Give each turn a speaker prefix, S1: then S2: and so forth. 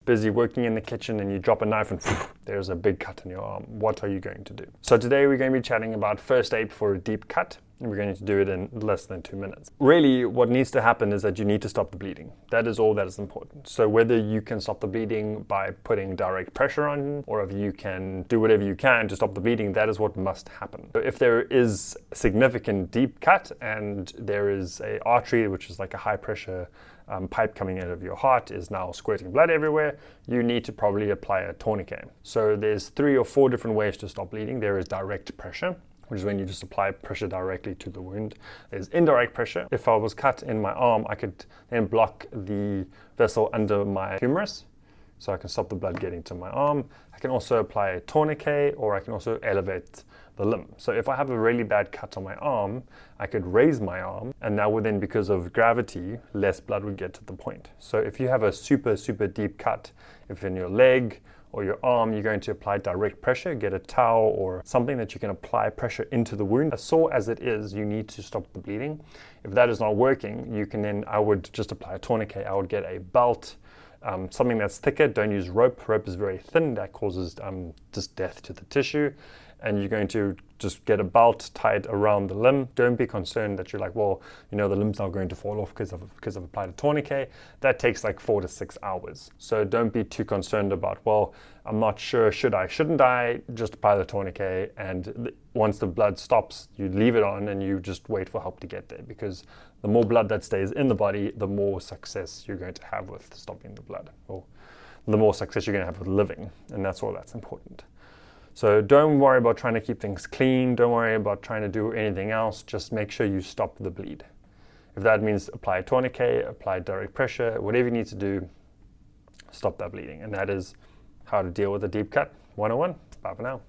S1: busy working in the kitchen and you drop a knife and there's a big cut in your arm. What are you going to do? So today we're going to be chatting about first aid for a deep cut. And we're going to do it in less than 2 minutes. Really, what needs to happen is that you need to stop the bleeding. That is all that is important. So whether you can stop the bleeding by putting direct pressure on, or if you can do whatever you can to stop the bleeding, that is what must happen. So if there is a significant deep cut and there is an artery, which is like a high pressure pipe coming out of your heart, is now squirting blood everywhere, you need to probably apply a tourniquet. So there's 3 or 4 different ways to stop bleeding. There is direct pressure, which is when you just apply pressure directly to the wound. There's indirect pressure. If I was cut in my arm, I could then block the vessel under my humerus, so I can stop the blood getting to my arm. I can also apply a tourniquet, or I can also elevate the limb. So if I have a really bad cut on my arm, I could raise my arm, and that would then, because of gravity, less blood would get to the point. So if you have a super, super deep cut, if in your leg or your arm, you're going to apply direct pressure, get a towel or something that you can apply pressure into the wound. As sore as it is, you need to stop the bleeding. If that is not working, you can then, I would just apply a tourniquet. I would get a belt, something that's thicker. Don't use rope. Rope is very thin. That causes just death to the tissue. And you're going to just get a belt tied around the limb. Don't be concerned that you're like, well, you know, the limb's not going to fall off because I've applied a tourniquet. That takes like 4 to 6 hours. So don't be too concerned about, well, I'm not sure, shouldn't I? Just apply the tourniquet, and once the blood stops, you leave it on and you just wait for help to get there, because the more blood that stays in the body, the more success you're going to have with stopping the blood, or the more success you're going to have with living, and that's all that's important. So don't worry about trying to keep things clean. Don't worry about trying to do anything else. Just make sure you stop the bleed. If that means apply a tourniquet, apply direct pressure, whatever you need to do, stop that bleeding. And that is how to deal with a deep cut 101. Bye for now.